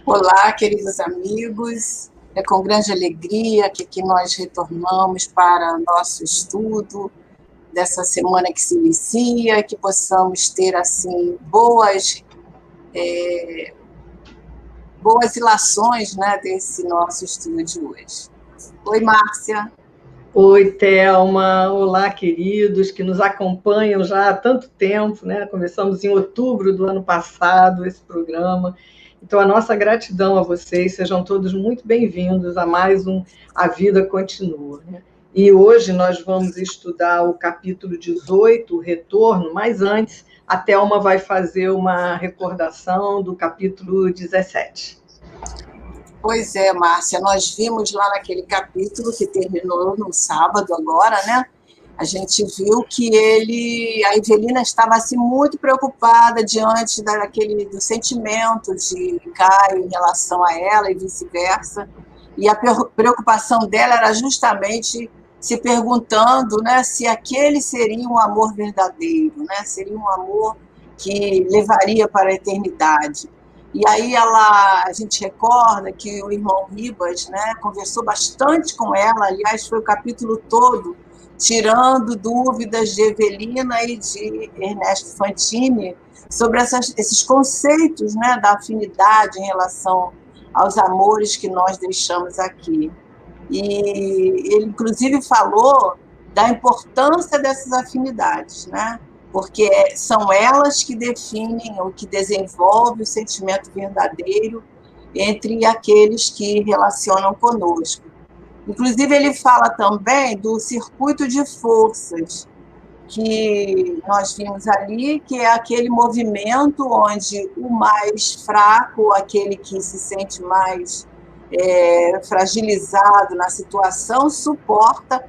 Olá, queridos amigos, é com grande alegria que aqui nós retornamos para nosso estudo dessa semana que se inicia, que possamos ter, assim, boas ilações, né, desse nosso estudo de hoje. Oi, Márcia. Oi, Thelma. Olá, queridos que nos acompanham já há tanto tempo, né? Começamos em outubro do ano passado esse programa. Então, a nossa gratidão a vocês, sejam todos muito bem-vindos a mais um A Vida Continua, né? E hoje nós vamos estudar o capítulo 18, o retorno, mas antes a Thelma vai fazer uma recordação do capítulo 17. Pois é, Márcia, nós vimos lá naquele capítulo que terminou no sábado agora, né? A gente viu que a Evelina estava assim, muito preocupada diante do sentimento de Caio em relação a ela e vice-versa. E a preocupação dela era justamente se perguntando, né, se aquele seria um amor verdadeiro, né? Seria um amor que levaria para a eternidade. E aí a gente recorda que o irmão Ribas, né, conversou bastante com ela, aliás, foi o capítulo todo, tirando dúvidas de Evelina e de Ernesto Fantini sobre esses conceitos, né, da afinidade em relação aos amores que nós deixamos aqui. E ele, inclusive, falou da importância dessas afinidades, né? Porque são elas que definem ou que desenvolvem o sentimento verdadeiro entre aqueles que relacionam conosco. Inclusive, ele fala também do circuito de forças que nós vimos ali, que é aquele movimento onde o mais fraco, aquele que se sente mais fragilizado na situação, suporta,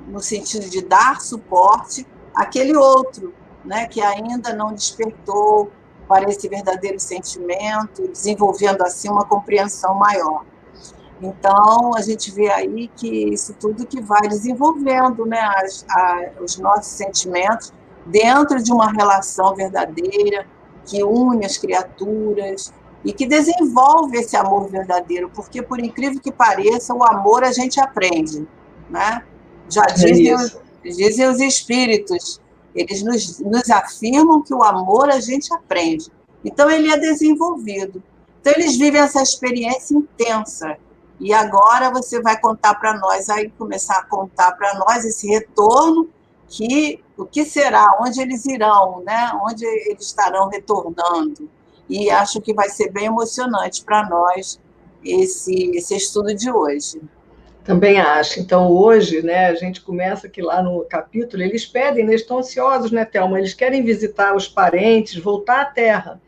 no sentido de dar suporte, àquele outro, né, que ainda não despertou para esse verdadeiro sentimento, desenvolvendo assim uma compreensão maior. Então, a gente vê aí que isso tudo que vai desenvolvendo, né, os nossos sentimentos dentro de uma relação verdadeira, que une as criaturas e que desenvolve esse amor verdadeiro, porque, por incrível que pareça, o amor a gente aprende, né? Já dizem os espíritos, eles nos afirmam que o amor a gente aprende. Então, ele é desenvolvido. Então, eles vivem essa experiência intensa. E agora você vai contar para nós, aí começar a contar para nós esse retorno, o que será, onde eles irão, né? Onde eles estarão retornando. E acho que vai ser bem emocionante para nós esse estudo de hoje. Também acho. Então, hoje, né, a gente começa aqui lá no capítulo, eles pedem, eles estão ansiosos, né, Thelma? Eles querem visitar os parentes, voltar à Terra.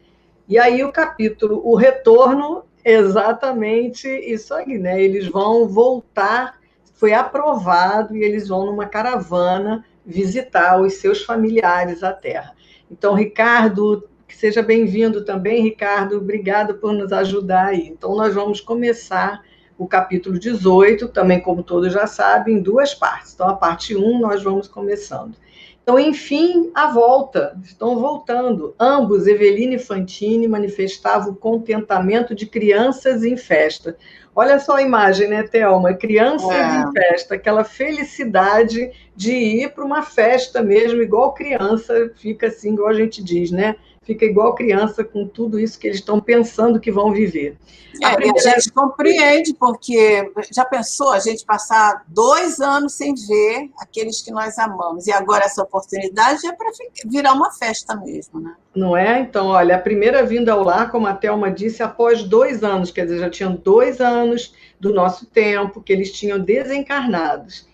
E aí o capítulo, o retorno, exatamente isso aí, né? Eles vão voltar, foi aprovado, e eles vão numa caravana visitar os seus familiares à Terra. Então, Ricardo, que seja bem-vindo também, Ricardo, obrigado por nos ajudar aí. Então, nós vamos começar o capítulo 18, também como todos já sabem, em duas partes. Então, a parte 1 nós vamos começando. Então, enfim, a volta, estão voltando. Ambos, Evelina e Fantini, manifestavam o contentamento de crianças em festa. Olha só a imagem, né, Thelma? Crianças em festa, aquela felicidade de ir para uma festa mesmo, igual criança, fica assim, igual a gente diz, né? Fica igual criança com tudo isso que eles estão pensando que vão viver. E a gente compreende, porque já pensou a gente passar 2 anos sem ver aqueles que nós amamos, e agora essa oportunidade é para virar uma festa mesmo, né? Não é? Então, olha, a primeira vinda ao lar, como a Thelma disse, após 2 anos, quer dizer, já tinham 2 anos do nosso tempo que eles tinham desencarnados.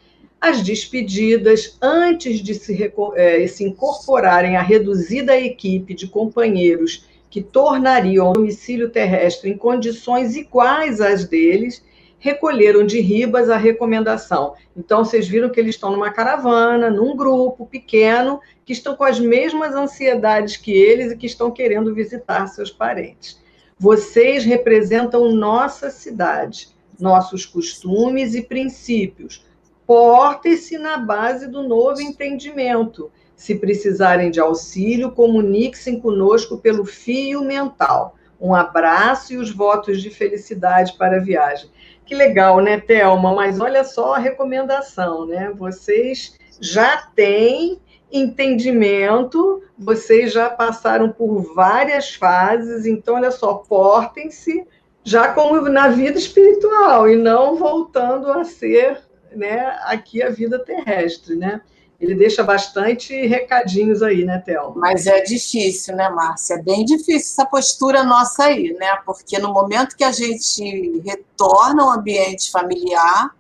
as despedidas, antes de se incorporarem à reduzida equipe de companheiros que tornariam o domicílio terrestre em condições iguais às deles, recolheram de Ribas a recomendação. Então, vocês viram que eles estão numa caravana, num grupo pequeno, que estão com as mesmas ansiedades que eles e que estão querendo visitar seus parentes. Vocês representam nossa cidade, nossos costumes e princípios. Portem-se na base do novo entendimento. Se precisarem de auxílio, comuniquem-se conosco pelo fio mental. Um abraço e os votos de felicidade para a viagem. Que legal, né, Thelma? Mas olha só a recomendação, né? Vocês já têm entendimento, vocês já passaram por várias fases, então, olha só, portem-se já como na vida espiritual e não voltando a ser, né, aqui a vida terrestre, né? Ele deixa bastante recadinhos aí, né, Thelma? Mas é difícil, né, Márcia? É bem difícil essa postura nossa aí, né? Porque no momento que a gente retorna ao ambiente familiar,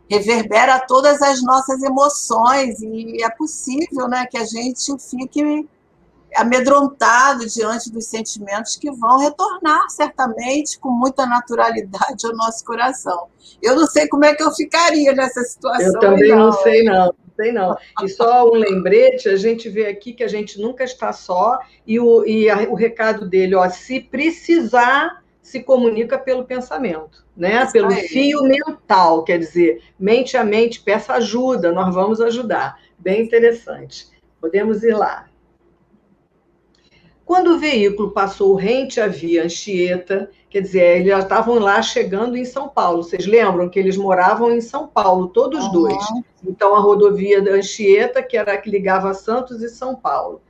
reverbera todas as nossas emoções e é possível, né, que a gente fique amedrontado diante dos sentimentos que vão retornar certamente com muita naturalidade ao nosso coração. Eu não sei como é que eu ficaria nessa situação. Eu também não sei, não. Sei não. E só um lembrete, a gente vê aqui que a gente nunca está só, e o recado dele, ó, se precisar, se comunica pelo pensamento, né? Pelo fio mental, quer dizer, mente a mente, peça ajuda, nós vamos ajudar. Bem interessante. Podemos ir lá. Quando o veículo passou rente à via Anchieta, quer dizer, eles já estavam lá chegando em São Paulo. Vocês lembram que eles moravam em São Paulo, todos dois. Então, a rodovia da Anchieta, que era a que ligava Santos e São Paulo.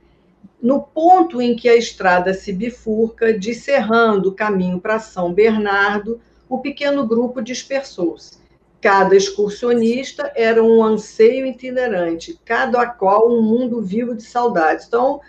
No ponto em que a estrada se bifurca, descerrando o caminho para São Bernardo, o pequeno grupo dispersou-se. Cada excursionista era um anseio itinerante, cada qual um mundo vivo de saudades. Então,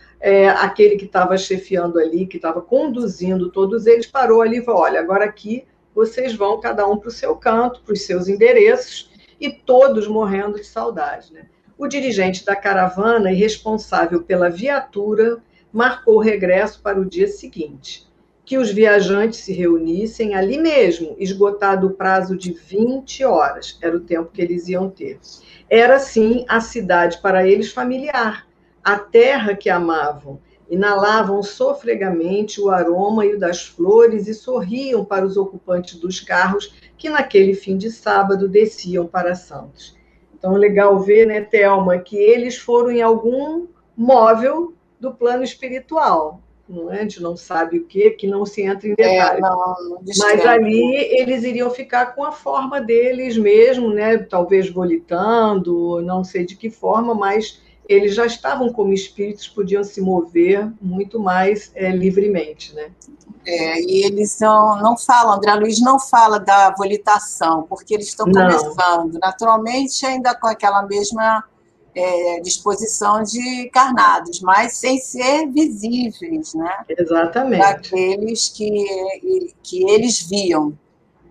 aquele que estava chefiando ali, que estava conduzindo todos eles, parou ali e falou, olha, agora aqui vocês vão cada um para o seu canto, para os seus endereços, e todos morrendo de saudade, né? O dirigente da caravana e responsável pela viatura marcou o regresso para o dia seguinte, que os viajantes se reunissem ali mesmo, esgotado o prazo de 20 horas, era o tempo que eles iam ter. Era, sim, a cidade para eles familiar, a terra que amavam, inalavam sofregamente o aroma e o das flores e sorriam para os ocupantes dos carros que naquele fim de sábado desciam para Santos. Então, é legal ver, né, Thelma, que eles foram em algum móvel do plano espiritual. Não é? A gente não sabe o que não se entra em detalhe. Mas ali eles iriam ficar com a forma deles mesmo, né? Talvez volitando, não sei de que forma, mas eles já estavam como espíritos, podiam se mover muito mais livremente, né? E eles não falam, André Luiz não fala da volitação, porque eles estão começando, naturalmente, ainda com aquela mesma disposição de encarnados, mas sem ser visíveis, né? Exatamente. Daqueles que eles viam.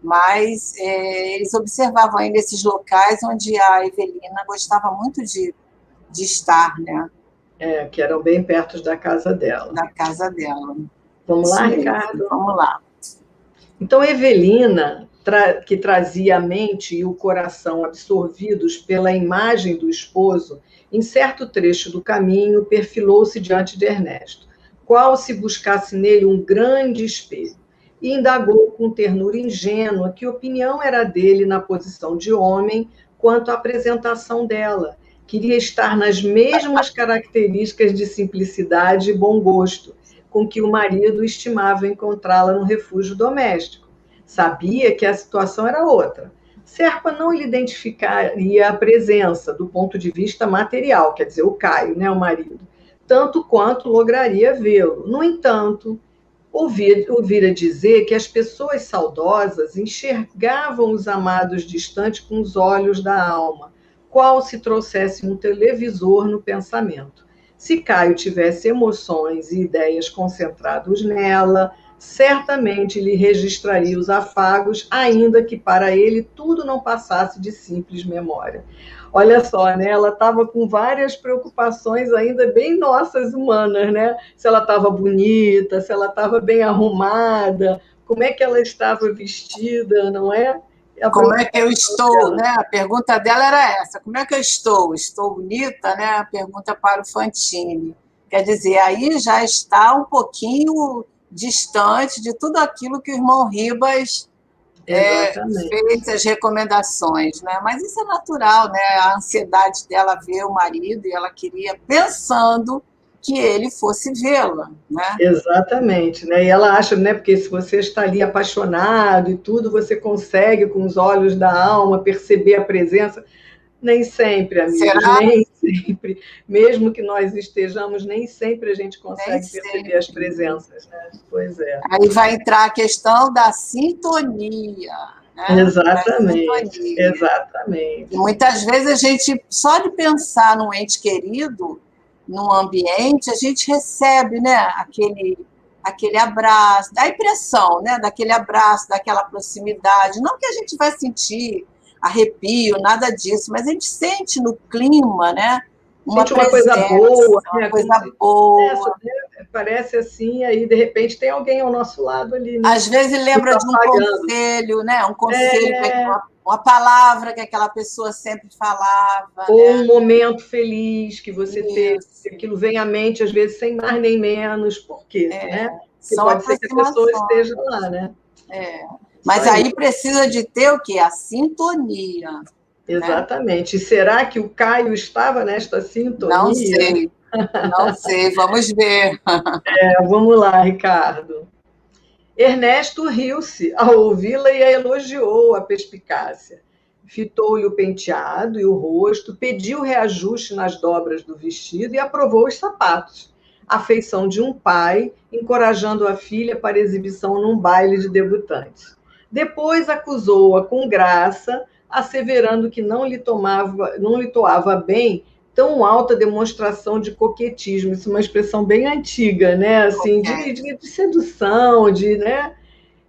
Mas eles observavam ainda esses locais onde a Evelina gostava muito de estar, né? Que eram bem perto da casa dela. Da casa dela. Vamos lá, Ricardo? Vamos lá. Então, Evelina, que trazia a mente e o coração absorvidos pela imagem do esposo, em certo trecho do caminho, perfilou-se diante de Ernesto, qual se buscasse nele um grande espelho, e indagou com ternura ingênua que opinião era dele na posição de homem quanto à apresentação dela. Queria estar nas mesmas características de simplicidade e bom gosto, com que o marido estimava encontrá-la no refúgio doméstico. Sabia que a situação era outra. Serpa não lhe identificaria a presença do ponto de vista material, quer dizer, o Caio, né, o marido, tanto quanto lograria vê-lo. No entanto, ouvira dizer que as pessoas saudosas enxergavam os amados distantes com os olhos da alma, qual se trouxesse um televisor no pensamento. Se Caio tivesse emoções e ideias concentrados nela, certamente lhe registraria os afagos, ainda que para ele tudo não passasse de simples memória. Olha só, né? Ela estava com várias preocupações ainda bem nossas humanas, né? Se ela estava bonita, se ela estava bem arrumada, como é que ela estava vestida, não é? A Como é que eu preocupação estou, dela. né? A pergunta dela era essa: como é que eu estou? Estou bonita, né? A pergunta para o Fantini. Quer dizer, aí já está um pouquinho distante de tudo aquilo que o irmão Ribas fez Exatamente. as recomendações, né? Mas isso é natural, né? A ansiedade dela ver o marido e ela queria pensando que ele fosse vê-la, né? Exatamente, né? E ela acha, né? Porque se você está ali apaixonado e tudo, você consegue, com os olhos da alma, perceber a presença. Nem sempre, amigos, Será? nem sempre. Mesmo que nós estejamos, nem sempre a gente Nem consegue perceber as sempre. presenças, né? Pois é. Aí vai entrar a questão da sintonia, né? Da Exatamente, sintonia. E exatamente. muitas vezes a gente, só de pensar num ente querido, num ambiente, a gente recebe, né, aquele abraço, dá a impressão, né, daquele abraço, daquela proximidade. Não que a gente vai sentir arrepio, nada disso, mas a gente sente no clima, né, uma Sente uma coisa presença, boa, uma né? Como coisa se, nessa, boa. né? Parece assim, aí de repente tem alguém ao nosso lado ali, né? Às vezes Nos lembra de um apagando. conselho, né? Um conselho, É, uma palavra que aquela pessoa sempre falava, ou né? um momento feliz que você teve, Isso. aquilo vem à mente, às vezes, sem mais nem menos. Por quê? Né? Porque São pode ser que a pessoa aproximações. esteja lá, né? É. Isso Mas aí. aí precisa de ter o quê? A sintonia, né? Exatamente. E será que o Caio estava nesta Não sintonia? sei, não sei, vamos ver. Vamos lá, Ricardo. Ernesto riu-se ao ouvi-la e a elogiou a perspicácia. Fitou-lhe o penteado e o rosto, pediu reajuste nas dobras do vestido e aprovou os sapatos. A feição de um pai encorajando a filha para exibição num baile de debutantes. Depois acusou-a com graça, asseverando que não lhe toava bem tão alta demonstração de coquetismo. Isso é uma expressão bem antiga, né? Assim, de sedução, de, né?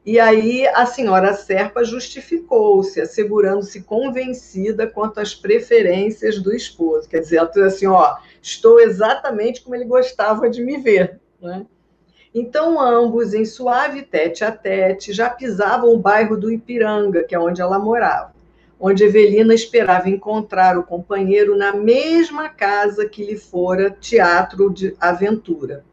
E aí a senhora Serpa justificou-se, assegurando-se convencida quanto às preferências do esposo. Quer dizer, ela disse assim, ó, estou exatamente como ele gostava de me ver, né? Então, ambos, em suave tete-a-tete, já pisavam o bairro do Ipiranga, que é onde ela morava, onde Evelina esperava encontrar o companheiro na mesma casa que lhe fora teatro de aventura.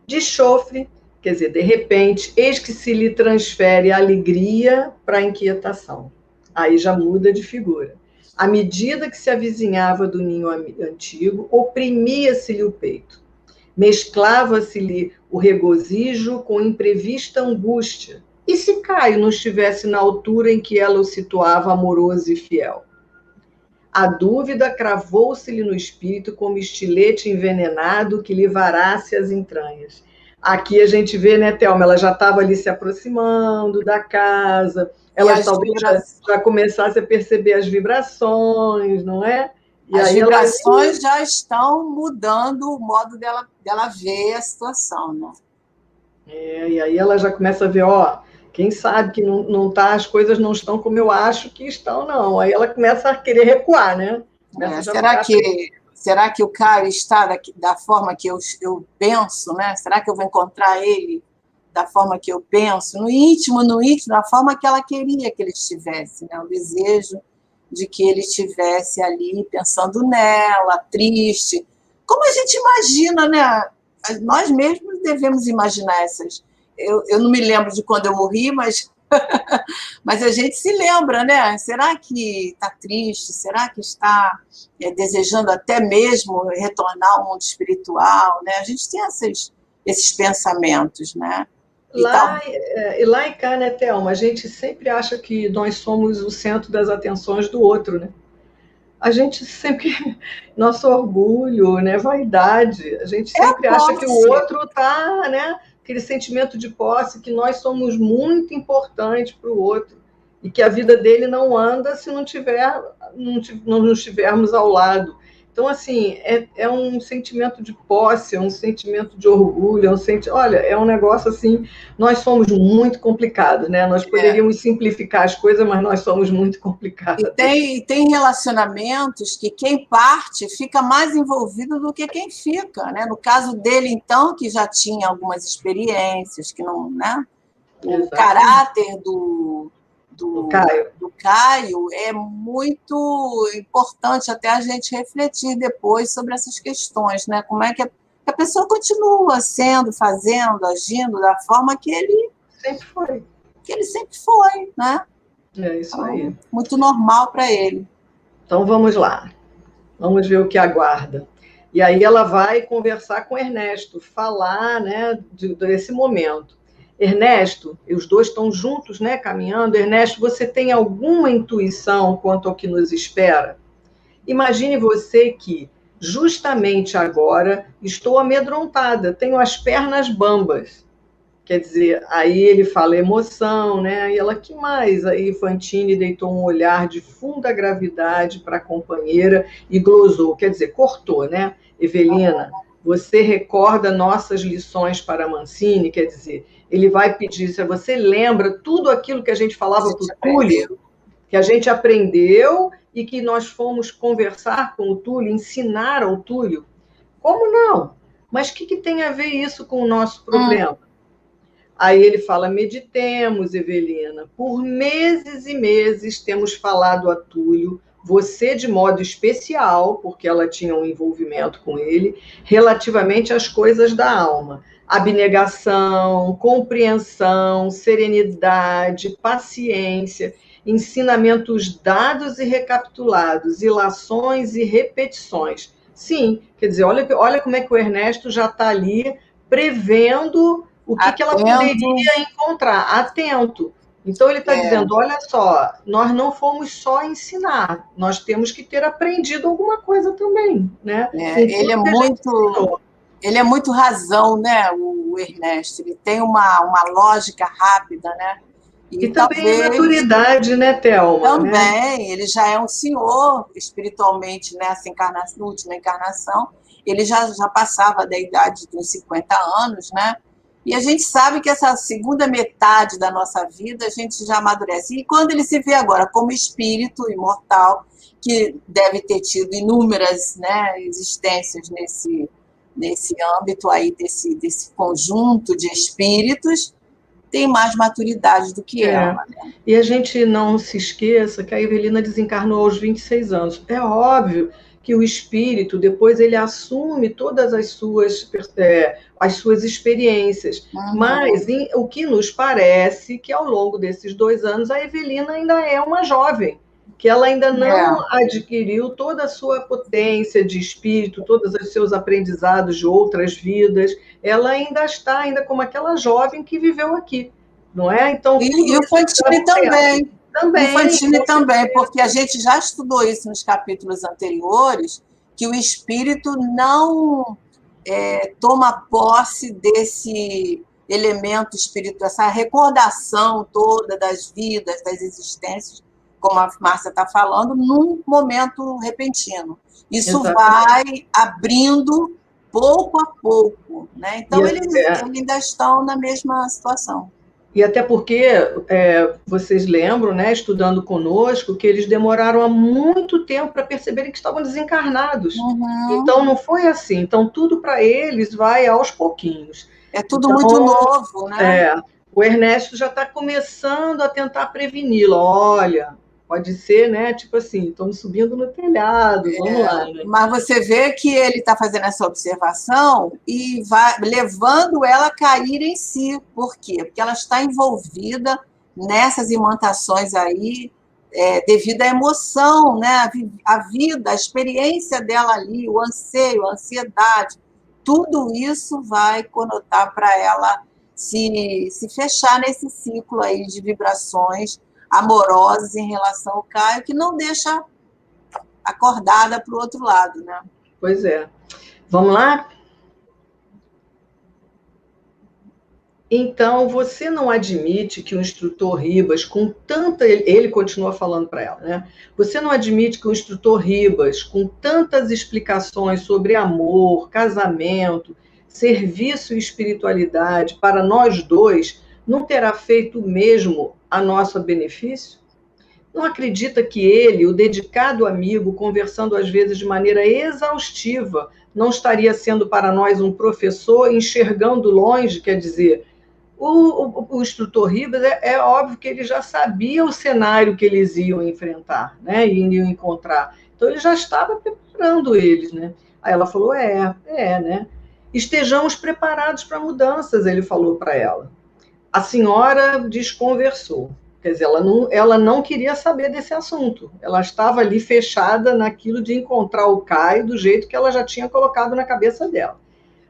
De chofre, quer dizer, de repente, eis que se lhe transfere a alegria para a inquietação. Aí já muda de figura. À medida que se avizinhava do ninho antigo, oprimia-se-lhe o peito. Mesclava-se-lhe o regozijo com imprevista angústia. E se Caio não estivesse na altura em que ela o situava amoroso e fiel? A dúvida cravou-se-lhe no espírito como estilete envenenado que lhe varasse as entranhas. Aqui a gente vê, né, Thelma, ela já estava ali se aproximando da casa, E ela talvez já começasse a perceber as vibrações, não é? E as aí ela vibrações já estão mudando o modo dela ver a situação, né? e aí ela já começa a ver, ó, quem sabe que não tá, as coisas não estão como eu acho que estão, não. Aí ela começa a querer recuar, né? Começa já a Será ficar que o Caio está da forma que eu penso, né? Será que eu vou encontrar ele da forma que eu penso, no íntimo, da forma que ela queria que ele estivesse, né? O desejo de que ele estivesse ali pensando nela, triste. Como a gente imagina, né? Nós mesmos devemos imaginar essas. Eu não me lembro de quando eu morri, mas a gente se lembra, né? Será que está triste? Será que está desejando até mesmo retornar ao mundo espiritual? Né? A gente tem esses pensamentos, né? E tal. Lá e cá, né, Thelma? A gente sempre acha que nós somos o centro das atenções do outro, né? A gente sempre, nosso orgulho, né, vaidade, a gente É a sempre acha que o posse. outro está, né, aquele sentimento de posse, que nós somos muito importantes para o outro e que a vida dele não anda se não nos estivermos ao lado. Então, assim, é um sentimento de posse, é um sentimento de orgulho, olha, é um negócio assim, nós somos muito complicados, né? Nós poderíamos simplificar as coisas, mas nós somos muito complicados. E tem relacionamentos que quem parte fica mais envolvido do que quem fica, né? No caso dele, então, que já tinha algumas experiências, que não, né? O caráter do Caio é muito importante até a gente refletir depois sobre essas questões, né? Como é que a pessoa continua sendo, fazendo, agindo da forma que ele sempre foi, né? É isso aí. Muito normal para ele. Então vamos lá, vamos ver o que aguarda. E aí ela vai conversar com Ernesto, falar, né, desse momento. Ernesto, os dois estão juntos, né, caminhando. Ernesto, você tem alguma intuição quanto ao que nos espera? Imagine você que, justamente agora, estou amedrontada, tenho as pernas bambas. Quer dizer, aí ele fala emoção, né? E ela, que mais? Aí Fantine deitou um olhar de funda gravidade para a companheira e glosou, quer dizer, cortou, né? Evelina, você recorda nossas lições para Mancini? Quer dizer, ele vai pedir, se você lembra tudo aquilo que a gente falava para o Túlio, que a gente aprendeu e que nós fomos conversar com o Túlio, ensinar ao Túlio? Como não? Mas o que tem a ver isso com o nosso problema? Aí ele fala, meditemos, Evelina. Por meses e meses temos falado a Túlio, você de modo especial, porque ela tinha um envolvimento com ele, relativamente às coisas da alma. Abnegação, compreensão, serenidade, paciência, ensinamentos dados e recapitulados, ilações e repetições. Sim, quer dizer, olha como é que o Ernesto já está ali prevendo o que ela poderia encontrar, atento. Então, ele está dizendo, olha só, nós não fomos só ensinar, nós temos que ter aprendido alguma coisa também, né? Ele é muito razão, né, o Ernesto, ele tem uma lógica rápida, né? E também maturidade, né, Thelma? Também, né? Ele já é um senhor espiritualmente nessa encarnação, última encarnação, ele já passava da idade dos 50 anos, né? E a gente sabe que essa segunda metade da nossa vida a gente já amadurece. E quando ele se vê agora como espírito imortal, que deve ter tido inúmeras, né, existências nesse âmbito aí, desse conjunto de espíritos, tem mais maturidade do que ela. Né? E a gente não se esqueça que a Evelina desencarnou aos 26 anos. É óbvio que o espírito, depois ele assume todas as suas experiências. Mas o que nos parece que ao longo desses 2 anos a Evelina ainda é uma jovem, que ela ainda não adquiriu toda a sua potência de espírito, todos os seus aprendizados de outras vidas. Ela ainda está como aquela jovem que viveu aqui, não é? Então, e o Fantine também. O Fantine também, porque a gente já estudou isso nos capítulos anteriores, que o espírito não toma posse desse elemento espiritual, essa recordação toda das vidas, das existências, como a Márcia está falando, num momento repentino. Isso vai abrindo pouco a pouco. Né? Então, eles ainda estão na mesma situação. E até porque vocês lembram, né, estudando conosco, que eles demoraram há muito tempo para perceberem que estavam desencarnados. Então, não foi assim. Então, tudo para eles vai aos pouquinhos. É tudo muito novo, né? O Ernesto já está começando a tentar preveni-lo. Olha, pode ser, né? Tipo assim, estamos subindo no telhado, vamos lá. Né? Mas você vê que ele está fazendo essa observação e vai levando ela a cair em si. Por quê? Porque ela está envolvida nessas imantações aí, devido à emoção, né? A vida, a experiência dela ali, o anseio, a ansiedade, tudo isso vai conotar para ela se fechar nesse ciclo aí de vibrações amorosas em relação ao Caio, que não deixa acordada para o outro lado, né? Pois é. Vamos lá? Então, você não admite que o instrutor Ribas, com tanta. Ele continua falando para ela, né? Você não admite que o instrutor Ribas, com tantas explicações sobre amor, casamento, serviço e espiritualidade para nós dois, não terá feito o mesmo a nosso benefício? Não acredita que ele, o dedicado amigo, conversando às vezes de maneira exaustiva, não estaria sendo para nós um professor enxergando longe, quer dizer, o instrutor Ribas, é óbvio que ele já sabia o cenário que eles iam enfrentar, né? E iam encontrar. Então, ele já estava preparando eles, né? Aí ela falou, né? Estejamos preparados para mudanças, ele falou para ela. A senhora desconversou. Quer dizer, ela não queria saber desse assunto. Ela estava ali fechada naquilo de encontrar o Caio do jeito que ela já tinha colocado na cabeça dela.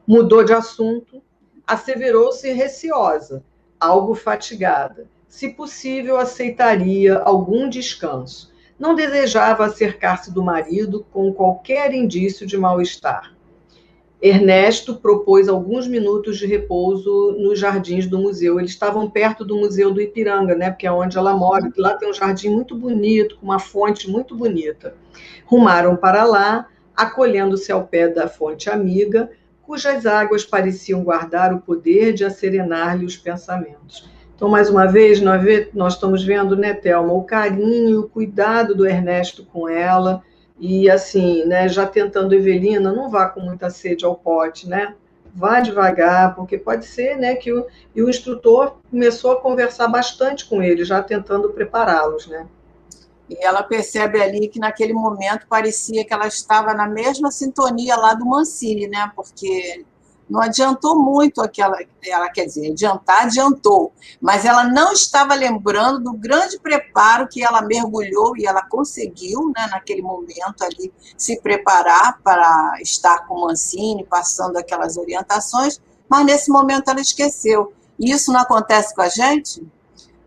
Mudou de assunto, asseverou-se receosa, algo fatigada. Se possível, aceitaria algum descanso. Não desejava acercar-se do marido com qualquer indício de mal-estar. Ernesto propôs alguns minutos de repouso nos jardins do museu. Eles estavam perto do Museu do Ipiranga, né? Porque é onde ela mora. Lá tem um jardim muito bonito, com uma fonte muito bonita. Rumaram para lá, acolhendo-se ao pé da fonte amiga, cujas águas pareciam guardar o poder de acerenar-lhe os pensamentos. Então, mais uma vez, nós estamos vendo, né, Thelma, o carinho e o cuidado do Ernesto com ela, e assim, né, já tentando, Evelina, não vá com muita sede ao pote, né? Vá devagar, porque pode ser, né, e o instrutor começou a conversar bastante com ele, já tentando prepará-los, né? E ela percebe ali que naquele momento parecia que ela estava na mesma sintonia lá do Mancini, né? Porque não adiantou muito ela quer dizer, adiantou, mas ela não estava lembrando do grande preparo que ela mergulhou e ela conseguiu, né, naquele momento ali, se preparar para estar com o Mancini, passando aquelas orientações, mas nesse momento ela esqueceu. E isso não acontece com a gente?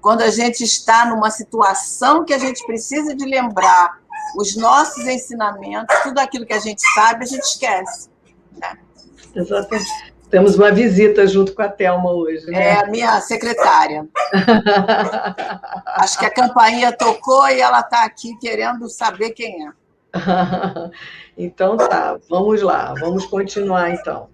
Quando a gente está numa situação que a gente precisa de lembrar os nossos ensinamentos, tudo aquilo que a gente sabe, a gente esquece, né? Exatamente. Temos uma visita junto com a Thelma hoje, né? É a minha secretária. Acho que a campainha tocou e ela está aqui querendo saber quem é. Então tá, vamos lá, vamos continuar então.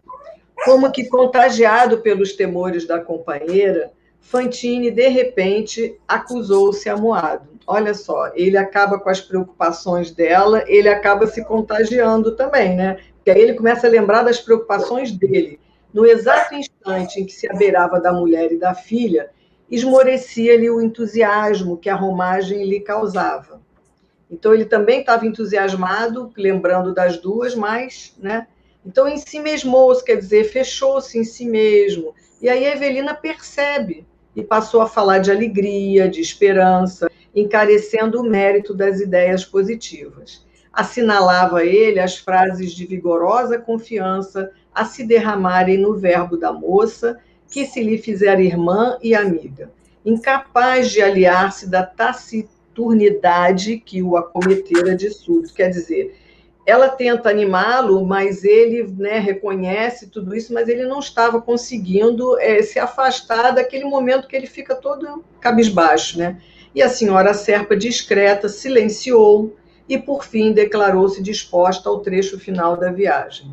Como que contagiado pelos temores da companheira, Fantine, de repente, acusou-se amuado. Olha só, ele acaba com as preocupações dela, ele acaba se contagiando também, né? Porque aí ele começa a lembrar das preocupações dele. No exato instante em que se abeirava da mulher e da filha, esmorecia-lhe o entusiasmo que a romagem lhe causava. Então, ele também estava entusiasmado, lembrando das duas, mas, né? Então, em si mesmou-se, quer dizer, fechou-se em si mesmo. E aí a Evelina percebe e passou a falar de alegria, de esperança, encarecendo o mérito das ideias positivas. Assinalava ele as frases de vigorosa confiança a se derramarem no verbo da moça, que se lhe fizera irmã e amiga, incapaz de aliar-se da taciturnidade que o acometera de súbito. Quer dizer, ela tenta animá-lo, mas ele, né, reconhece tudo isso, mas ele não estava conseguindo se afastar daquele momento que ele fica todo cabisbaixo, né? E a senhora Serpa, discreta, silenciou e, por fim, declarou-se disposta ao trecho final da viagem.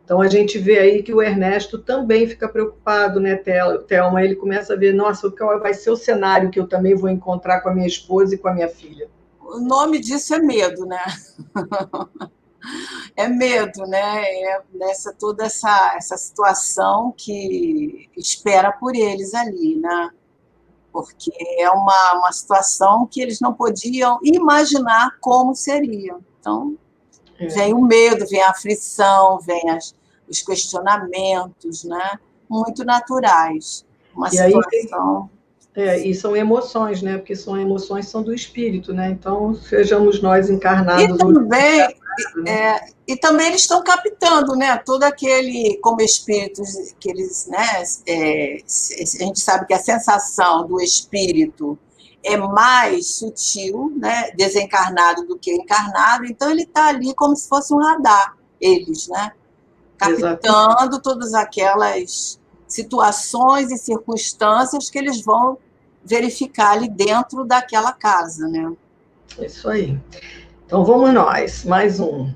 Então, a gente vê aí que o Ernesto também fica preocupado, né, Thelma? Ele começa a ver, nossa, qual vai ser o cenário que eu também vou encontrar com a minha esposa e com a minha filha? O nome disso é medo, né? É medo, né? É toda essa situação que espera por eles ali, né? Porque é uma situação que eles não podiam imaginar como seria. Então, vem o medo, vem a aflição, vem os questionamentos, né? Muito naturais. Uma situação... E são emoções, né? Porque são emoções são do espírito, né? Então, sejamos nós encarnados. E também eles estão captando, né? Todo aquele, como espíritos, que eles, né? A gente sabe que a sensação do espírito é mais sutil, né? Desencarnado do que encarnado, então ele está ali como se fosse um radar, eles, né? Captando todas aquelas situações e circunstâncias que eles vão verificar ali dentro daquela casa, né? Isso aí. Então, vamos nós, mais um.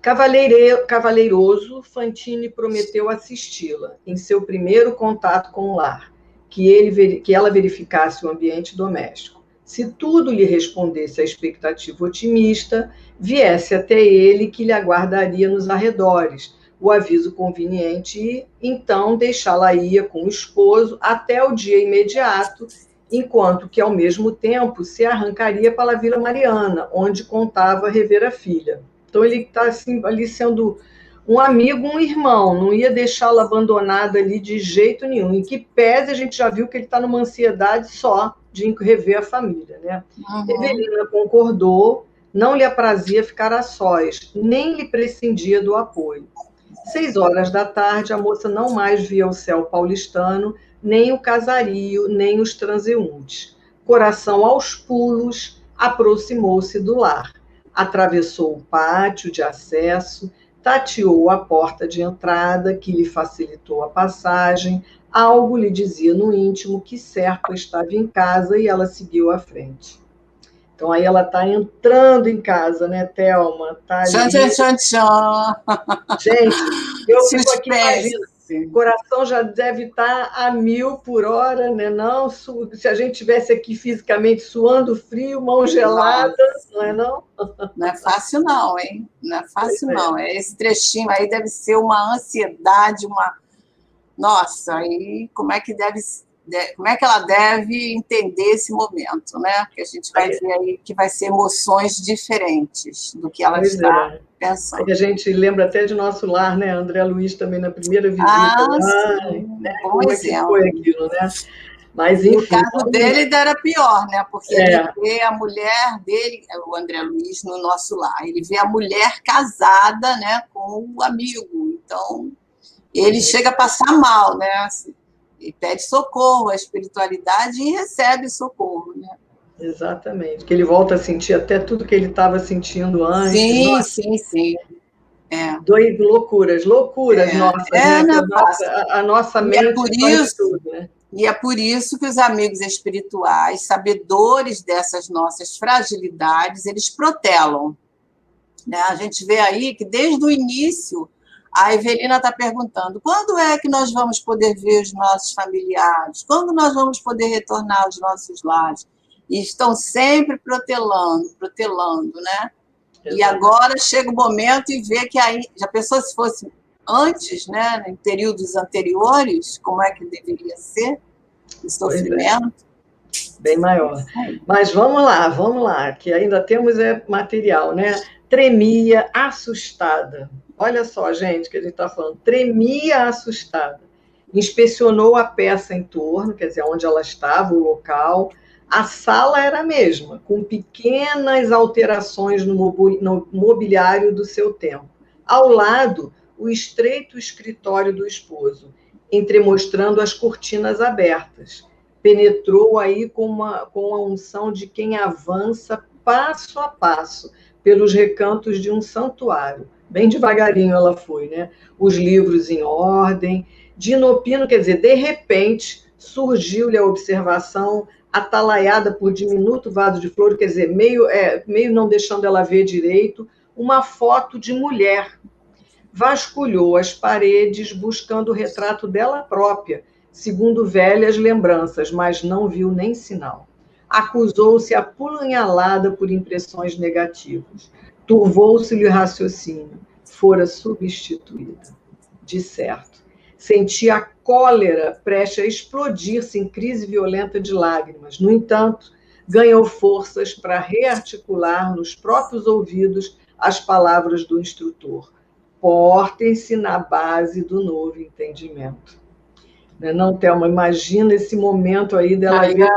Cavalleiroso, Fantine prometeu assisti-la em seu primeiro contato com o lar, que ela verificasse o ambiente doméstico. Se tudo lhe respondesse à expectativa otimista, viesse até ele que lhe aguardaria nos arredores, o aviso conveniente e, então, deixá-la-ia com o esposo até o dia imediato, enquanto que, ao mesmo tempo, se arrancaria para a Vila Mariana, onde contava rever a filha. Então, ele está assim, ali sendo um amigo, um irmão, não ia deixá-la abandonada ali de jeito nenhum. Em que pese, a gente já viu que ele está numa ansiedade só de rever a família, né? Evelina concordou, não lhe aprazia ficar a sós, nem lhe prescindia do apoio. 6 horas da tarde, a moça não mais via o céu paulistano, nem o casario, nem os transeuntes. Coração aos pulos, aproximou-se do lar. Atravessou o pátio de acesso, tateou a porta de entrada, que lhe facilitou a passagem. Algo lhe dizia no íntimo que Serpa estava em casa e ela seguiu à frente. Então, aí ela está entrando em casa, né, Thelma? Tá ali. Tchan, tchan, tchan, tchan. Gente, eu fico aqui imaginando. O coração já deve estar a 1000 por hora, né? Não, se a gente estivesse aqui fisicamente suando frio, mão gelada, não é não? Não é fácil não, hein? Não é fácil não. Esse trechinho aí deve ser uma ansiedade, uma... Nossa, aí como é que ela deve entender esse momento, né? Que a gente vai ver aí que vai ser emoções diferentes do que ela está pensando. Aí a gente lembra até de Nosso Lar, né? André Luiz também na primeira visita. Sim, bom exemplo. Foi aquilo, né? Mas, enfim, e o caso dele ainda era pior, né? Porque ele vê a mulher dele, o André Luiz, no Nosso Lar. Ele vê a mulher casada, né, com o amigo. Então, ele chega a passar mal, né? Assim, e pede socorro à espiritualidade e recebe socorro, né? Exatamente. Que ele volta a sentir até tudo que ele estava sentindo antes. Sim, nossa. sim. Loucuras nossas, né? A nossa mente faz tudo, né? E é por isso que os amigos espirituais, sabedores dessas nossas fragilidades, eles protelam, né? A gente vê aí que desde o início a Evelina está perguntando: quando é que nós vamos poder ver os nossos familiares? Quando nós vamos poder retornar aos nossos lares? E estão sempre protelando, né? Exato. E agora chega o momento e vê que aí, já pensou se fosse antes, né, em períodos anteriores, como é que deveria ser o sofrimento? Bem maior. Mas vamos lá, que ainda temos material, né? Tremia, assustada. Olha só, gente, que a gente está falando. Tremia, assustada. Inspecionou a peça em torno, quer dizer, onde ela estava, o local. A sala era a mesma, com pequenas alterações no mobiliário do seu tempo. Ao lado, o estreito escritório do esposo, entremostrando as cortinas abertas. Penetrou aí com a unção de quem avança passo a passo pelos recantos de um santuário. Bem devagarinho ela foi, né? Os livros em ordem. De inopino, quer dizer, de repente, surgiu-lhe a observação, atalaiada por diminuto vaso de flor, quer dizer, meio não deixando ela ver direito, uma foto de mulher. Vasculhou as paredes buscando o retrato dela própria, segundo velhas lembranças, mas não viu nem sinal. Acusou-se apunhalada por impressões negativas. Turvou-se-lhe o raciocínio. Fora substituída. De certo. Sentia a cólera prestes a explodir-se em crise violenta de lágrimas. No entanto, ganhou forças para rearticular nos próprios ouvidos as palavras do instrutor. Portem-se na base do novo entendimento. Não, Thelma? Imagina esse momento aí dela ver...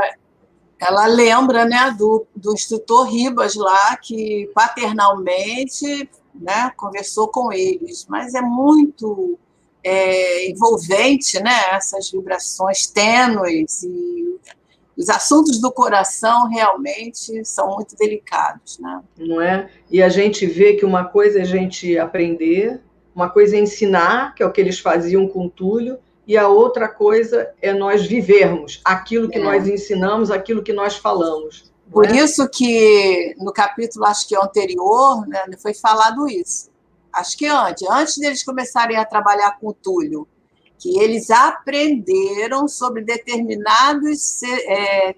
Ela lembra, né, do instrutor Ribas lá, que paternalmente, né, conversou com eles, mas é muito envolvente, né, essas vibrações tênues, e os assuntos do coração realmente são muito delicados, né? Não é? E a gente vê que uma coisa é a gente aprender, Uma coisa é ensinar, que é o que eles faziam com o Túlio, e a outra coisa é nós vivermos aquilo que nós ensinamos, aquilo que nós falamos. Por isso que no capítulo, acho que anterior, né, foi falado isso. Acho que antes deles começarem a trabalhar com o Túlio, que eles aprenderam sobre determinados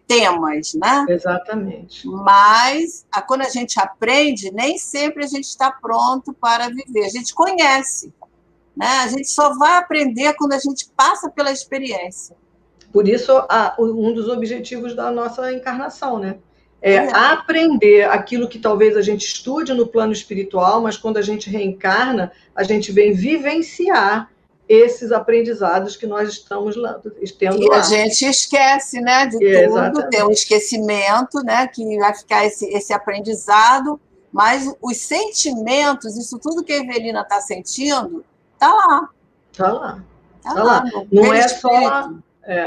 temas, né? Exatamente. Mas, quando a gente aprende, nem sempre a gente está pronto para viver. A gente conhece, né? A gente só vai aprender quando a gente passa pela experiência. Por isso, um dos objetivos da nossa encarnação, né? Aprender aquilo que talvez a gente estude no plano espiritual, mas quando a gente reencarna, a gente vem vivenciar esses aprendizados que nós estamos tendo lá. E a gente esquece, né, de tudo, exatamente. Tem um esquecimento, né, que vai ficar esse aprendizado, mas os sentimentos, isso tudo que a Evelina está sentindo, está lá. Está lá. Tá lá. Não é só...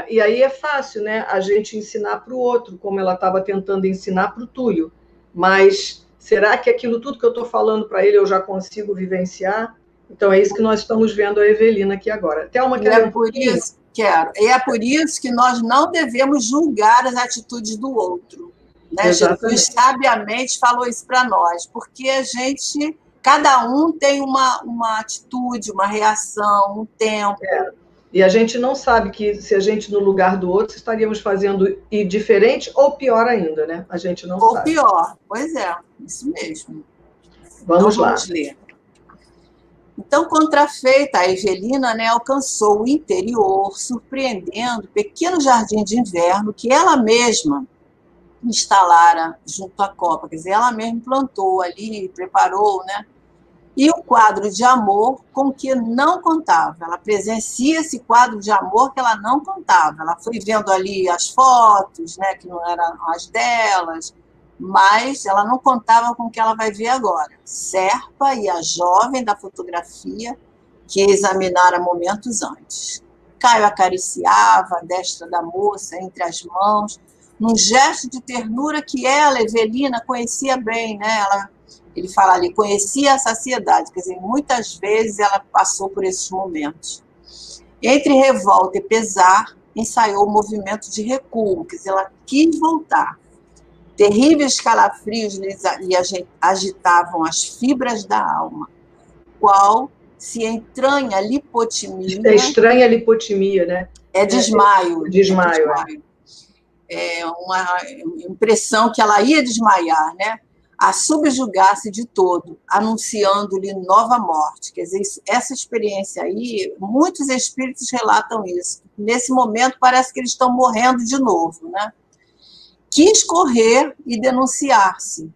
e aí é fácil, né, a gente ensinar para o outro, como ela estava tentando ensinar para o Túlio. Mas será que aquilo tudo que eu estou falando para ele eu já consigo vivenciar? Então, é isso que nós estamos vendo a Evelina aqui agora. Thelma, quer ler um pouquinho? E é por isso que nós não devemos julgar as atitudes do outro. Né? Jesus sabiamente falou isso para nós, porque cada um tem uma atitude, uma reação, um tempo. E a gente não sabe que se a gente, no lugar do outro, estaríamos fazendo diferente ou pior ainda, né? A gente não sabe. Ou pior, pois é, isso mesmo. Vamos lá. Vamos ler. Então, contrafeita, a Evelina, né, alcançou o interior, surpreendendo o pequeno jardim de inverno que ela mesma instalara junto à copa. Quer dizer, ela mesma plantou ali, preparou, né? E o quadro de amor com que não contava. Ela presencia esse quadro de amor que ela não contava. Ela foi vendo ali as fotos, né, que não eram as delas, mas ela não contava com o que ela vai ver agora. Serpa e a jovem da fotografia que examinara momentos antes. Caio acariciava a destra da moça entre as mãos, num gesto de ternura que ela, Evelina, conhecia bem, né? Ele fala ali, conhecia a saciedade, quer dizer, muitas vezes ela passou por esses momentos. Entre revolta e pesar, ensaiou o movimento de recuo, quer dizer, ela quis voltar. Terríveis calafrios lhe agitavam as fibras da alma, qual se entranha a lipotimia... É estranha a lipotimia, né? É desmaio. Desmaio. É uma impressão que ela ia desmaiar, né? A subjugar-se de todo, anunciando-lhe nova morte. Quer dizer, essa experiência aí, muitos espíritos relatam isso. Nesse momento, parece que eles estão morrendo de novo, né? Quis correr e denunciar-se,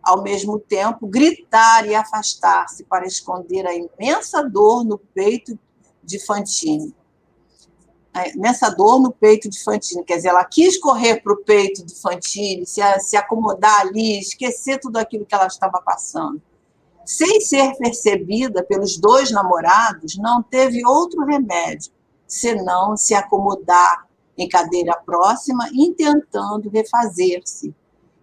ao mesmo tempo gritar e afastar-se para esconder a imensa dor no peito de Fantine. A imensa dor no peito de Fantine, quer dizer, ela quis correr para o peito de Fantine, se acomodar ali, esquecer tudo aquilo que ela estava passando. Sem ser percebida pelos dois namorados, não teve outro remédio, senão se acomodar em cadeira próxima, intentando refazer-se.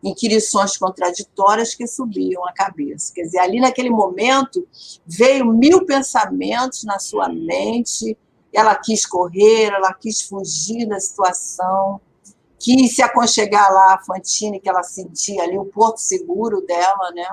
Inquirições contraditórias que subiam a cabeça. Quer dizer, ali naquele momento, veio 1000 pensamentos na sua mente, ela quis correr, ela quis fugir da situação, quis se aconchegar lá a Fantine, que ela sentia ali, o porto seguro dela, né?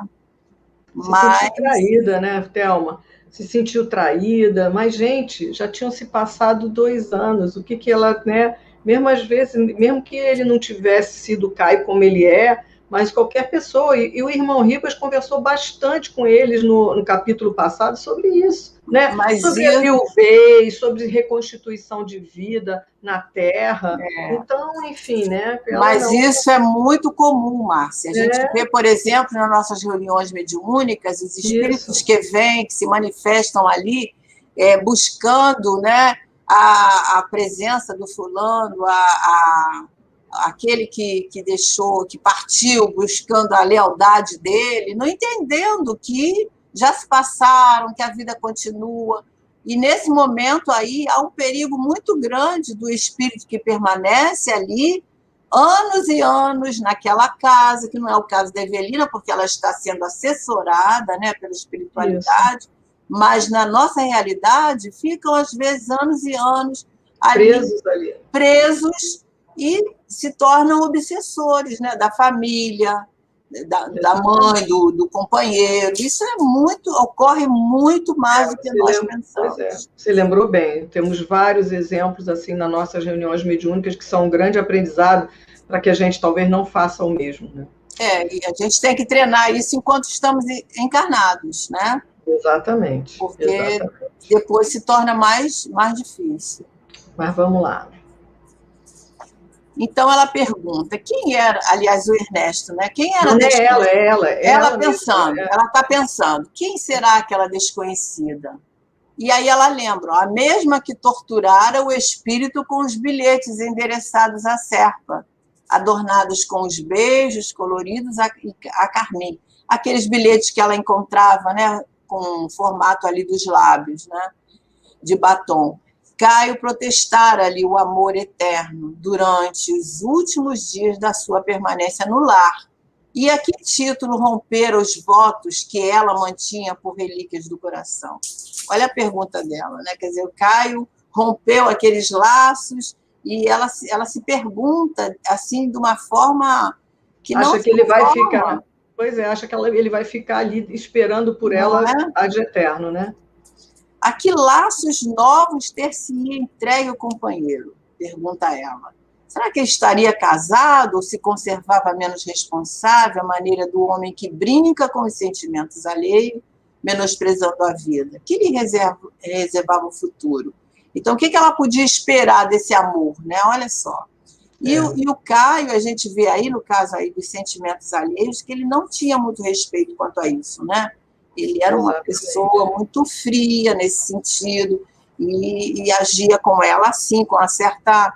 Se sentiu traída, né, Thelma? Se sentiu traída, mas, gente, já tinham se passado 2 anos, o que ela, né, mesmo às vezes, mesmo que ele não tivesse sido Caio como ele é, mas qualquer pessoa, e o irmão Ribas conversou bastante com eles no capítulo passado sobre isso, né? Sobre a viuvez, sobre reconstituição de vida na Terra. Então, enfim, né? Mas isso é muito comum, Márcia. A gente vê, por exemplo, nas nossas reuniões mediúnicas, os espíritos que vêm, que se manifestam ali, buscando, né, a presença do fulano, aquele que deixou, que partiu, buscando a lealdade dele, não entendendo que já se passaram, que a vida continua. E nesse momento aí há um perigo muito grande do espírito que permanece ali anos e anos naquela casa, que não é o caso da Evelina, porque ela está sendo assessorada, né, pela espiritualidade, mas na nossa realidade ficam, às vezes, anos e anos ali, presos e se tornam obsessores, né, da família, da mãe, do companheiro. Isso ocorre muito mais do que nós pensamos. Pois é, você lembrou bem. Temos vários exemplos assim nas nossas reuniões mediúnicas que são um grande aprendizado para que a gente talvez não faça o mesmo, né? E a gente tem que treinar isso enquanto estamos encarnados, né? Exatamente. Porque depois se torna mais difícil. Mas vamos lá. Então ela pergunta, quem era, aliás, o Ernesto, né? Quem era? Não é ela, é ela. Ela pensando, ela está pensando, quem será aquela desconhecida? E aí ela lembra, a mesma que torturara o espírito com os bilhetes endereçados à serpa, adornados com os beijos coloridos a carmim. Aqueles bilhetes que ela encontrava, né, com o formato ali dos lábios, né, de batom. Caio protestara ali o amor eterno durante os últimos dias da sua permanência no lar. E a que título romperam os votos que ela mantinha por relíquias do coração? Olha a pergunta dela, né? Quer dizer, o Caio rompeu aqueles laços e ela se pergunta assim de uma forma que não acha que ele vai ficar. Pois é, acha que ele vai ficar ali esperando por ela ad eterno, né? A que laços novos ter-se-ia entregue o companheiro? Pergunta ela. Será que ele estaria casado ou se conservava menos responsável, a maneira do homem que brinca com os sentimentos alheios, menosprezando a vida? Que lhe reservava o futuro? Então, o que ela podia esperar desse amor, né? Olha só. E o Caio, a gente vê aí, no caso aí dos sentimentos alheios, que ele não tinha muito respeito quanto a isso, né? Ele era uma pessoa muito fria nesse sentido e agia com ela assim, com uma certa,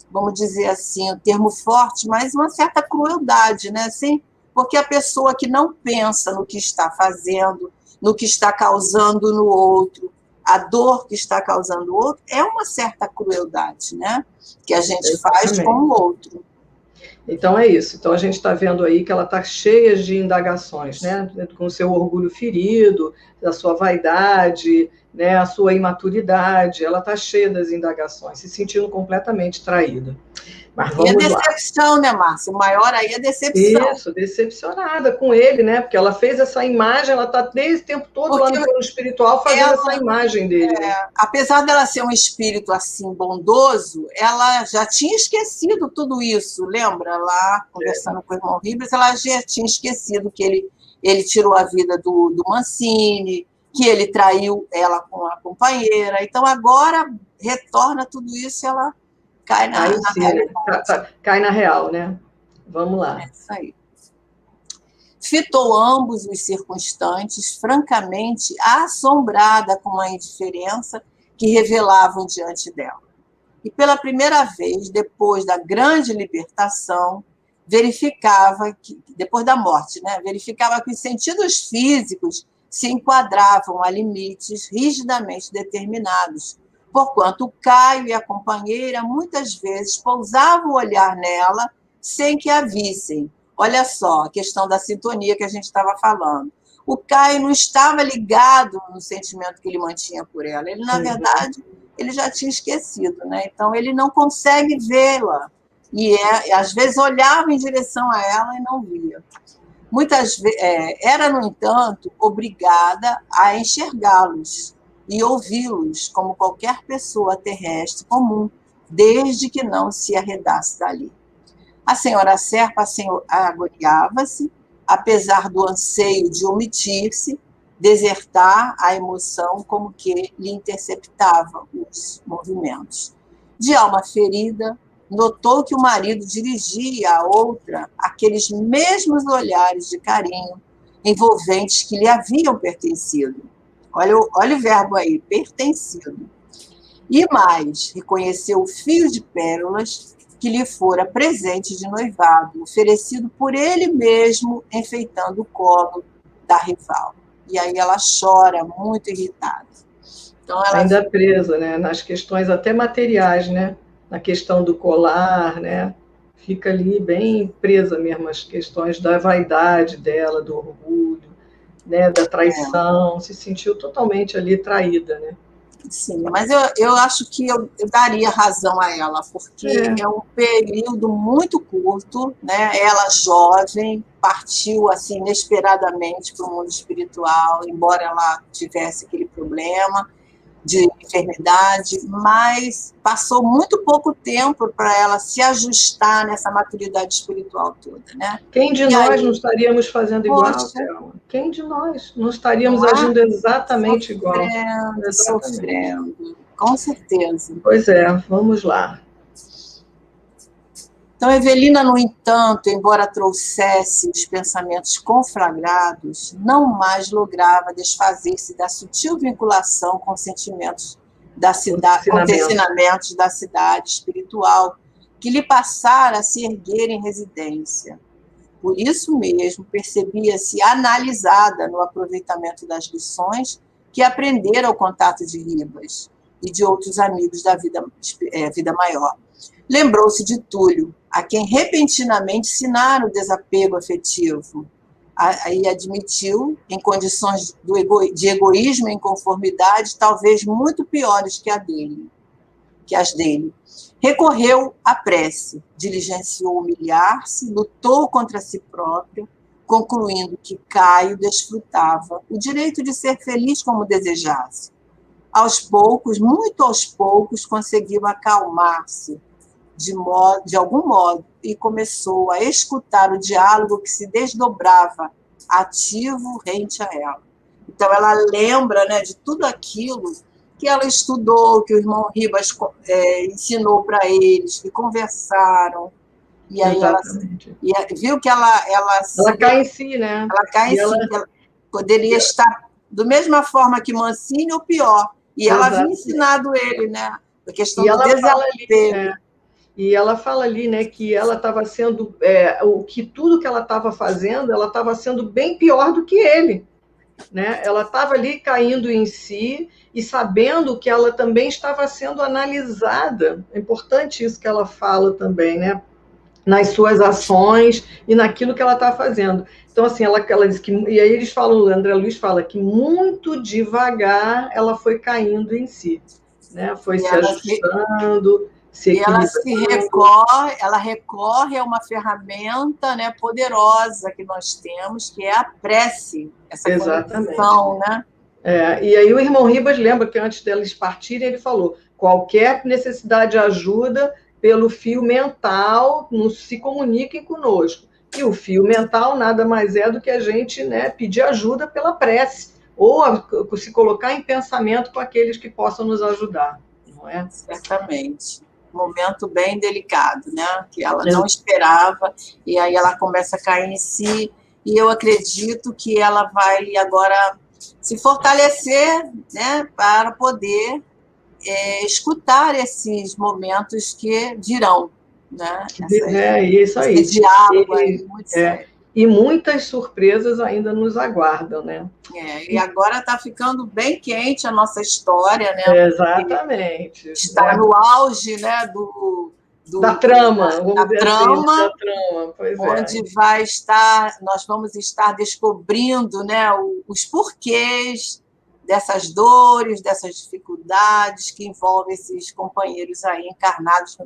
vamos dizer assim, um termo forte, mas uma certa crueldade, né? Assim, porque a pessoa que não pensa no que está fazendo, no que está causando no outro, a dor que está causando no outro, é uma certa crueldade, né? Que a gente faz com o outro. Então é isso. Então a gente está vendo aí que ela está cheia de indagações, né? Com o seu orgulho ferido, da sua vaidade, né? A sua imaturidade. Ela está cheia das indagações, se sentindo completamente traída. Mas vamos lá. E a decepção, né, Márcia? O maior aí é a decepção. Isso, decepcionada com ele, né? Porque ela fez essa imagem, ela está desde o tempo todo lá no plano espiritual fazendo essa imagem dele. Apesar dela ser um espírito assim bondoso, ela já tinha esquecido tudo isso, lembra? Lá, conversando com o irmão Ribas, ela já tinha esquecido que ele tirou a vida do Mancini, que ele traiu ela com a companheira. Então, agora retorna tudo isso e ela cai na realidade. Cai na real, né? Vamos lá. É isso aí. Fitou ambos os circunstantes, francamente assombrada com a indiferença que revelavam diante dela. E pela primeira vez, depois da grande libertação, verificava que, depois da morte, né, verificava que os sentidos físicos se enquadravam a limites rigidamente determinados, porquanto o Caio e a companheira muitas vezes pousavam o olhar nela sem que a vissem. Olha só, a questão da sintonia que a gente estava falando. O Caio não estava ligado no sentimento que ele mantinha por ela. Ele, na verdade, ele já tinha esquecido, né? Então, ele não consegue vê-la. E às vezes olhava em direção a ela e não via. Muitas vezes, era, no entanto, obrigada a enxergá-los e ouvi-los como qualquer pessoa terrestre comum, desde que não se arredasse dali. A senhora Serpa agoniava-se, apesar do anseio de omitir-se, desertar a emoção como que lhe interceptava os movimentos. De alma ferida, notou que o marido dirigia à outra aqueles mesmos olhares de carinho envolventes que lhe haviam pertencido. Olha o verbo aí, pertencido. E mais, reconheceu o fio de pérolas que lhe fora presente de noivado, oferecido por ele mesmo, enfeitando o colo da rival. E aí ela chora, muito irritada. Então, ela ainda presa, né, nas questões até materiais, né, na questão do colar, né, fica ali bem presa mesmo as questões da vaidade dela, do orgulho, né, da traição, se sentiu totalmente ali traída, né? Sim, mas eu acho que eu daria razão a ela, porque é um período muito curto, né? Ela jovem, partiu assim inesperadamente para o mundo espiritual, embora ela tivesse aquele problema de enfermidade, mas passou muito pouco tempo para ela se ajustar nessa maturidade espiritual toda, né? Quem de nós não estaríamos fazendo igual, poxa, Thelma? Quem de nós não estaríamos não é? agindo exatamente igual? Sofrendo, Exatamente. sofrendo, com certeza. Pois é, vamos lá. Então, Evelina, no entanto, embora trouxesse os pensamentos conflagrados, não mais lograva desfazer-se da sutil vinculação com os sentimentos da cidade, com os ensinamentos da cidade espiritual, que lhe passara a se erguer em residência. Por isso mesmo, percebia-se analisada no aproveitamento das lições que aprendera ao contato de Ribas e de outros amigos da vida maior. Lembrou-se de Túlio, a quem repentinamente ensinara o desapego afetivo. Aí admitiu, em condições de egoísmo e inconformidade, talvez muito piores que as dele. Recorreu à prece, diligenciou humilhar-se, lutou contra si próprio, concluindo que Caio desfrutava o direito de ser feliz como desejasse. Aos poucos, muito aos poucos, conseguiu acalmar-se de algum modo e começou a escutar o diálogo que se desdobrava ativo rente a ela. Então, ela lembra, né, de tudo aquilo que ela estudou, que o irmão Ribas ensinou para eles, que conversaram. E aí ela viu que ela cai em si, né? Ela cai em si. Ela poderia estar da mesma forma que Mancini ou pior. E ela havia ensinado ele, né? A questão do desapego. E ela fala ali, né, que ela estava sendo, tudo que ela estava fazendo, ela estava sendo bem pior do que ele, né? Ela estava ali caindo em si e sabendo que ela também estava sendo analisada. É importante isso que ela fala também, né? Nas suas ações e naquilo que ela está fazendo. Então, assim, ela diz que, e aí eles falam, o André Luiz fala que muito devagar ela foi caindo em si, né? Foi se ajustando, se equilibrando. Ela recorre a uma ferramenta, né, poderosa que nós temos, que é a prece, essa conexão, né? E aí o irmão Ribas lembra que antes deles partirem, ele falou, qualquer necessidade de ajuda pelo fio mental, se comuniquem conosco. E o fio mental nada mais é do que a gente, né, pedir ajuda pela prece, ou se colocar em pensamento com aqueles que possam nos ajudar, não é? Certamente. Momento bem delicado, né? Que ela não esperava, e aí ela começa a cair em si, e eu acredito que ela vai agora se fortalecer, né, para poder escutar esses momentos que virão, né? Isso aí. Esse diálogo aí, muito sério. E muitas surpresas ainda nos aguardam, né? E agora está ficando bem quente a nossa história, né? Exatamente. Está no auge, né, da trama, vamos dizer assim, da trama, onde vai estar, nós vamos estar descobrindo, né, os porquês dessas dores, dessas dificuldades que envolvem esses companheiros aí encarnados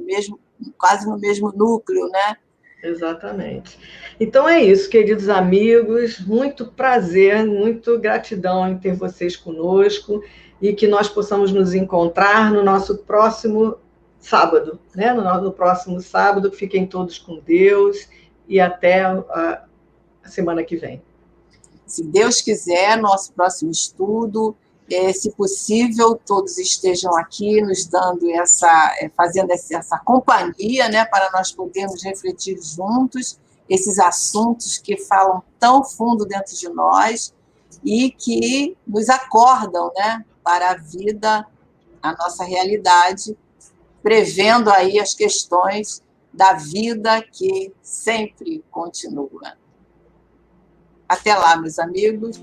quase no mesmo núcleo, né? Exatamente. Então é isso, queridos amigos, muito prazer, muito gratidão em ter vocês conosco e que nós possamos nos encontrar no nosso próximo sábado, né? No próximo sábado. Fiquem todos com Deus e até a semana que vem. Se Deus quiser, nosso próximo estudo, se possível, todos estejam aqui nos dando fazendo essa companhia, né, para nós podermos refletir juntos esses assuntos que falam tão fundo dentro de nós e que nos acordam, né, para a vida, a nossa realidade, prevendo aí as questões da vida que sempre continua. Até lá, meus amigos.